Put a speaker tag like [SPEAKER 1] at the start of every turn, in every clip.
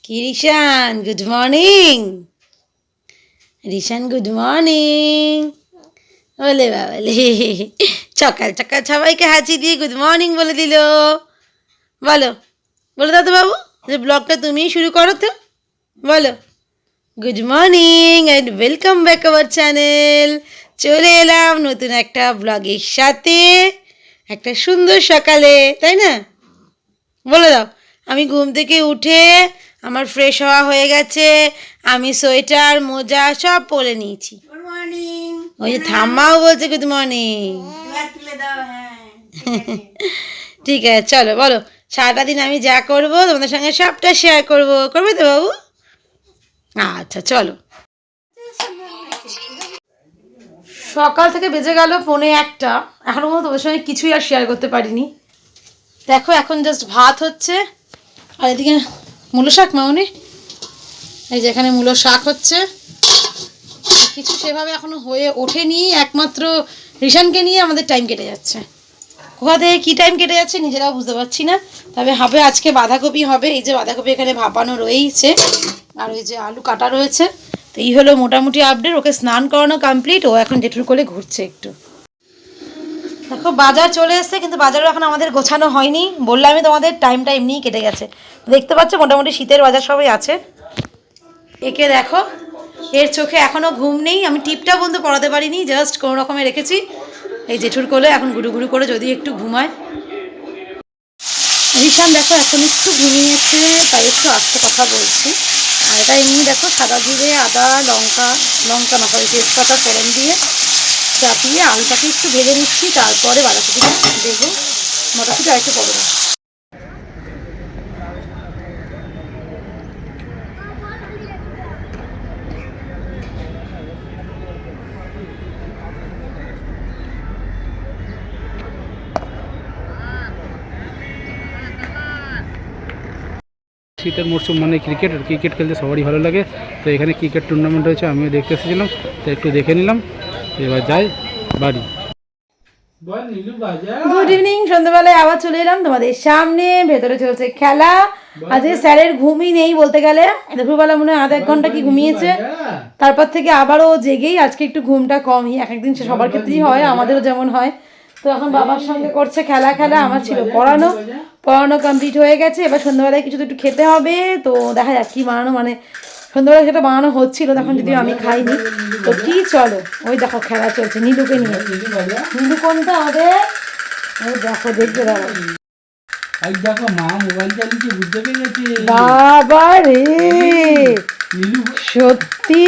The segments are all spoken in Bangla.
[SPEAKER 1] কি Rishan, good morning. Rishan good morning. বলে বাবালে, সকাল সকাল সবাইকে হাঁচি দিয়ে গুড মর্নিং বলে দিল। বলো, বলে দাও তো বাবু, যে ব্লগটা তুমিই শুরু করো তো। বলো, good morning and welcome back our channel. চলে এলাম নতুন একটা ব্লগের সাথে, একটা সুন্দর সকালে, তাই না? বলে দাও। আমি ঘুম থেকে উঠে আমার ফ্রেশ হওয়া হয়ে গেছে, আমি সোয়েটার মোজা সব পরে নিয়েছি।
[SPEAKER 2] Good morning.
[SPEAKER 1] ওই যে ঠাম্মাও বলছে গুড মর্নিং।
[SPEAKER 2] তুলে দাও। হ্যাঁ,
[SPEAKER 1] ঠিক আছে, চলো বলো। সারাটা দিন আমি যা করবো তোমাদের সঙ্গে সবটা শেয়ার করবো, করবে তো বাবু? আচ্ছা চলো। সকাল থেকে বেজে গেল 1:45, এখনো পর্যন্ত তোমাদের সঙ্গে কিছুই আর শেয়ার করতে পারিনি। দেখো এখন জাস্ট ভাত হচ্ছে, আর এদিকে মূলো শাক মামনি, এই যে এখানে মূলো শাক হচ্ছে। কিছু সেভাবে এখনো হয়ে ওঠেনি, একমাত্র রিশানকে নিয়ে আমাদের টাইম কেটে যাচ্ছে। কোথা থেকে কী টাইম কেটে যাচ্ছে নিজেরাও বুঝতে পারছি না। তবে হবে আজকে বাঁধাকপি হবে, এই যে বাঁধাকপি এখানে ভাপানো রয়েছে, আর ওই যে আলু কাটা রয়েছে। তো এই হলো মোটামুটি আপডেট। ওকে স্নান করানো কমপ্লিট, ও এখন জেঠুর কোলে ঘুরছে একটু। দেখো বাজার চলে এসছে, কিন্তু বাজারও এখন আমাদের গোছানো হয়নি। বললাম আমি তোমাদের, টাইমটা এমনিই কেটে গেছে। দেখতে পাচ্ছ মোটামুটি শীতের বাজার সবাই আছে। একে দেখো, এর চোখে এখনও ঘুম নেই। আমি টিপটা বন্ধু পড়াতে পারিনি, জাস্ট কোনো রকমে রেখেছি এই জেঠুর কোলে। এখন গুরু গুরু করে যদি একটু ঘুমায়। রিশান দেখো এখন একটু ঘুমিয়েছে, তাই একটু আস্তে কথা বলছি। আর এটা এমনি দেখো সাদা জিরে আদা লঙ্কা না সরি তেজপাতা ফোড়ন দিয়ে চাপিয়ে আলুটাকে একটু ভেজে নিচ্ছি, তারপরে বাঁধাকপিটা দেবো। মটরশুঁটি আর একটু পড়ে দেবো।
[SPEAKER 3] শীতের মরশুম মানে ক্রিকেট খেলতে সবারই ভালো লাগে। তো এখানে ক্রিকেট টুর্নামেন্ট হয়েছে, আমিও দেখতে এসেছিলাম, তো একটু দেখে নিলাম। এবার যাই বাড়ি।
[SPEAKER 1] গুড ইভিনিং, সন্ধ্যাবেলায় আবার চলে এলাম তোমাদের সামনে। ভেতরে চলছে খেলা। আজকে স্যারের ঘুমই নেই বলতে গেলে, দুপুরবেলা মনে হয় আধা 1 ঘন্টা কি ঘুমিয়েছে, তারপর থেকে আবারও জেগেই। আজকে একটু ঘুমটা কমই, এক একদিন সে সবার ক্ষেত্রেই হয়, আমাদেরও যেমন হয়। তো এখন বাবার সঙ্গে করছে খেলা। আমার ছিল পড়ানো কমপ্লিট হয়ে গেছে। এবার সন্ধ্যাবেলায় কিছু তো একটু খেতে হবে, তো দেখা যাক কী বানানো। মানে সন্ধ্যাবেলায় সেটা বানানো হচ্ছিল তখন, যদিও আমি খাইনি। তো কি চলো, ওই দেখো খেলা চলছে নীলুকে নিয়ে। নীলু কোনটা আমাদের? ওই দেখো, দেখবে দাঁড়াও।
[SPEAKER 3] দেখো মা মোবাইল চালিয়ে বুঝতে পেরেছে।
[SPEAKER 1] বাবা রে, সত্যি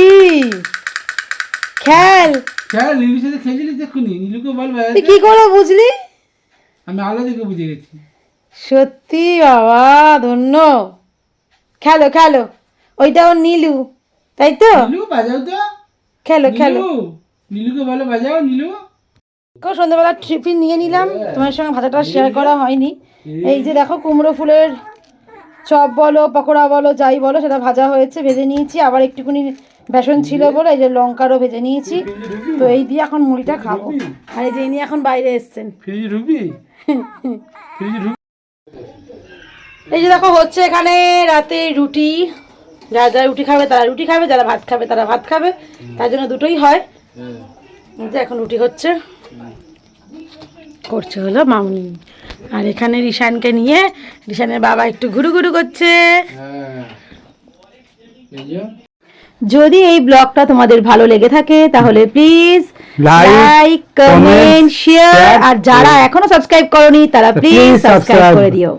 [SPEAKER 1] খেল
[SPEAKER 3] নীলুর সাথে খেলছিলিস দেখুনি? নীলুকে বল
[SPEAKER 1] তুই কি করে বুঝলি?
[SPEAKER 3] আমি আলো দেখে বুঝে গেছি।
[SPEAKER 1] সত্যি বাবা, ধন্য। খেলো, ওইটা ওর নীলু, তাই তো?
[SPEAKER 3] নীলু বাজাও তো,
[SPEAKER 1] খেলো।
[SPEAKER 3] নীলুকে বলো বাজাও নীলু।
[SPEAKER 1] সন্ধ্যাবেলা টিফিন নিয়ে নিলাম, তোমার সঙ্গে ভাজাটা শেয়ার করা হয়নি। এই যে দেখো কুমড়ো ফুলের চপ বলো পকোড়া বলো যাই বলো, সেটা ভাজা হয়েছে, ভেজে নিয়েছি। আবার একটুখানি বেসন ছিল বলে এই যে লঙ্কারও ভেজে নিয়েছি। তো এই দিয়ে এখন মুড়িটা খাবো। আর এই যে ইনি এখন বাইরে এসছেন। এই যে দেখো হচ্ছে এখানে রাতে রুটি। যারা রুটি খাবে তারা রুটি খাবে, যারা ভাত খাবে তারা ভাত খাবে, তার জন্য দুটোই হয়। যে এখন রুটি করছে হলো মামুনি। আর এখানে রিশানকে নিয়ে রিশানের বাবা একটু ঘুরু করছে। যদি এই ব্লগটা তোমাদের ভালো লেগে থাকে তাহলে প্লিজ লাইক কমেন্ট শেয়ার, আর যারা এখনো সাবস্ক্রাইব করোনি তারা প্লিজ সাবস্ক্রাইব করে দিও।